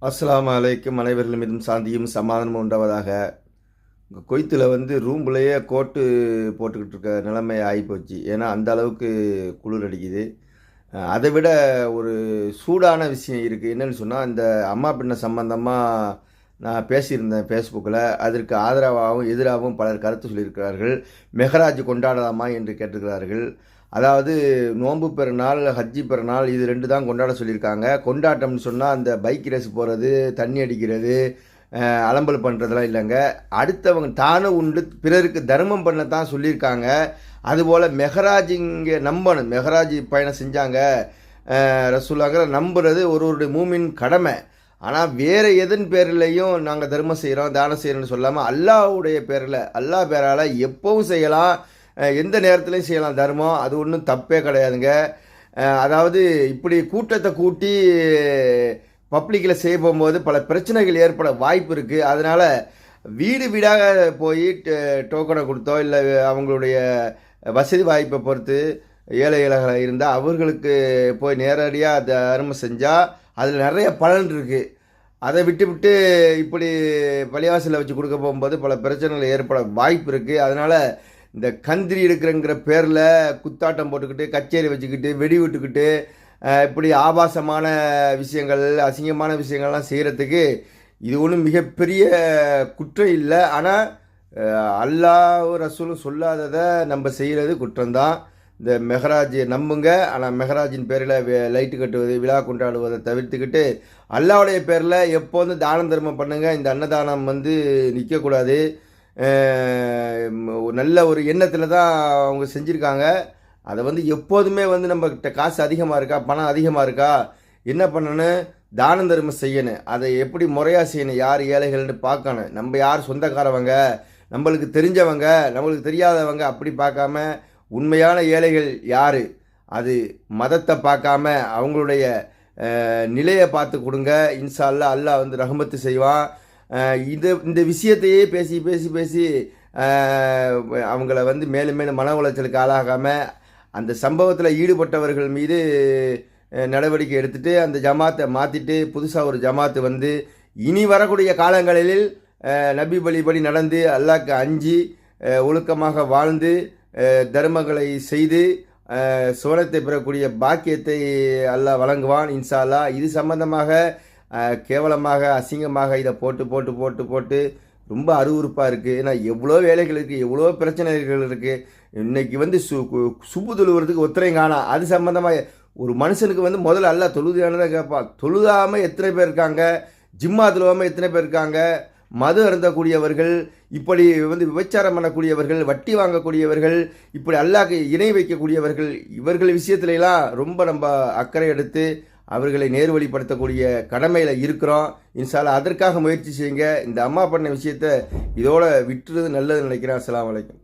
அஸ்ஸலாமு அலைக்கும். அனைவர்கள் மீதும் சாந்தியும் சமாதானமும் உண்டாவதாக. கொய்த்தில் ரூம்லேயே கோட்டு போட்டுக்கிட்டு இருக்க நிலைமை ஆகிப்போச்சு. ஏன்னா அந்த அளவுக்கு குளிர் அடிக்குது. அதை விட ஒரு சூடான விஷயம் இருக்குது. என்னென்னு சொன்னால், இந்த அம்மா பெண்ணை சம்பந்தமாக நான் பேசியிருந்தேன் ஃபேஸ்புக்கில். அதற்கு ஆதரவாகவும் எதிராகவும் பலர் கருத்து சொல்லியிருக்கிறார்கள். மெஹராஜ் கொண்டாடலாமா என்று கேட்டிருக்கிறார்கள். அதாவது நோன்பு பெருநாள், ஹஜ்ஜி பெருநாள், இது 2 தான் கொண்டாட சொல்லியிருக்காங்க. கொண்டாட்டம்னு சொன்னால் அந்த பைக் ரேஸ் போகிறது, தண்ணி அடிக்கிறது, அலம்பல் பண்ணுறதெல்லாம் இல்லைங்க. அடுத்தவங்க தானும் உண்டு பிறருக்கு தர்மம் பண்ண தான் சொல்லியிருக்காங்க. அதுபோல் மெஹராஜ் இங்கே நம்பணும். மெஹராஜ் பயணம் செஞ்சாங்க ரசூலுல்லாஹ்ங்கிற நம்புறது ஒருவருடைய மூமின் கடமை. ஆனால் வேறு எதன் பேரிலையும் நாங்கள் தர்மம் செய்கிறோம், தானம் செய்கிறோன்னு சொல்லாமல் அல்லாஹ்வுடைய பேரில், அல்லாஹ் பேரால் எப்பவும் செய்யலாம், எந்த நேரத்துலையும் செய்யலாம் தர்மம். அது ஒன்றும் தப்பே கிடையாதுங்க. அதாவது இப்படி கூட்டத்தை கூட்டி பப்ளிக்கில் செய்ய போகும்போது பல பிரச்சனைகள் ஏற்பட வாய்ப்பு இருக்குது. அதனால் வீடு வீடாக போய் டோக்கனை கொடுத்தோ இல்லை அவங்களுடைய வசதி வாய்ப்பை பொறுத்து ஏழைகளாக இருந்தால் அவர்களுக்கு போய் நேரடியாக தர்மம் செஞ்சால் அதில் நிறைய பலன் இருக்குது. அதை விட்டு இப்படி பள்ளிவாசலில் வச்சு கொடுக்க போகும்போது பல பிரச்சனைகள் ஏற்பட வாய்ப்பு இருக்குது. அதனால் இந்த கந்திரி எடுக்கிறங்கிற பேரில் குத்தாட்டம் போட்டுக்கிட்டு, கச்சேரி வச்சுக்கிட்டு, வெடி விட்டுக்கிட்டு, இப்படி ஆபாசமான விஷயங்கள், அசிங்கமான விஷயங்கள்லாம் செய்கிறதுக்கு இது ஒன்றும் மிகப்பெரிய குற்றம் இல்லை. ஆனால் அல்லாஹ் ரசூலும் சொல்லாததை நம்ம செய்கிறது குற்றம்தான். இந்த மெஹராஜ் நம்புங்க, ஆனால் மெஹராஜின் பேரில் லைட்டு கட்டுவது, விழா கொண்டாடுவதை தவிர்த்துக்கிட்டு அல்லாவுடைய பேரில் எப்போதும் தானம் தர்மம் பண்ணுங்கள். இந்த அன்னதானம் நிற்கக்கூடாது. நல்ல ஒரு எண்ணத்தில் தான் அவங்க செஞ்சுருக்காங்க. அதை எப்போதுமே நம்மக்கிட்ட காசு அதிகமாக இருக்கா, பணம் அதிகமாக இருக்கா, என்ன பண்ணணும், தானம் தர்மம் செய்யணும். அதை எப்படி முறையாக செய்யணும், யார் ஏழைகள்னு பார்க்கணும். நம்ம யார் சொந்தக்காரவங்க, நம்மளுக்கு தெரிஞ்சவங்க, நம்மளுக்கு தெரியாதவங்க, அப்படி பார்க்காம உண்மையான ஏழைகள் யார், அது மதத்தை பார்க்காம அவங்களுடைய நிலையை பார்த்து கொடுங்க. இன்ஷா அல்லாஹ் அல்லாஹ் ரஹமத்து செய்வான். இந்த விஷயத்தையே பேசி பேசி பேசி அவங்கள மேலும் மேலும் மன உளைச்சலுக்கு ஆளாகாமல் அந்த சம்பவத்தில் ஈடுபட்டவர்கள் மீது நடவடிக்கை எடுத்துகிட்டு அந்த ஜமாத்தை மாற்றிட்டு புதுசாக ஒரு ஜமாத்து இனி வரக்கூடிய காலங்களில் நபி வழிபடி நடந்து அல்லாஹ்க்கு அஞ்சி ஒழுக்கமாக வாழ்ந்து தர்மங்களை செய்து சுவனத்தை பெறக்கூடிய பாக்கியத்தை அல்லாஹ் வழங்குவான் இன்ஷா அல்லாஹ். இது சம்பந்தமாக கேவலமாக அசிங்கமாக இதை போட்டு போட்டு போட்டு போட்டு ரொம்ப அருவறுப்பாக இருக்குது. ஏன்னா எவ்வளோ வேலைகள் இருக்குது, எவ்வளோ பிரச்சனைகள் இருக்குது. இன்றைக்கி சுப்பு தொழுவுறதுக்கு ஒத்துழையும் காணாம். அது சம்மந்தமாக ஒரு மனுஷனுக்கு முதல்ல அல்லாஹ் தொழுதானதான் கேட்பான். தொழுதாமல் எத்தனை பேர் இருக்காங்க, ஜிம்மா தொழுவாமல் எத்தனை பேர் இருக்காங்க, மது அருந்தக்கூடியவர்கள், இப்படி விபச்சாரம் பண்ணக்கூடியவர்கள், வட்டி வாங்கக்கூடியவர்கள், இப்படி அல்லாஹ்க்கு இணை வைக்கக்கூடியவர்கள், இவர்கள் விஷயத்துலலாம் ரொம்ப நம்ம அக்கறை எடுத்து அவர்களை நேர்வழிப்படுத்தக்கூடிய கடமையில் இருக்கிறோம். இன்ஷா அல்லாஹ் அதற்காக முயற்சி செய்யுங்க. இந்த அம்மா பண்ண விஷயத்தை இதோட விட்டுறது நல்லதுன்னு நினைக்கிறேன். அஸ்ஸலாமு அலைக்கும்.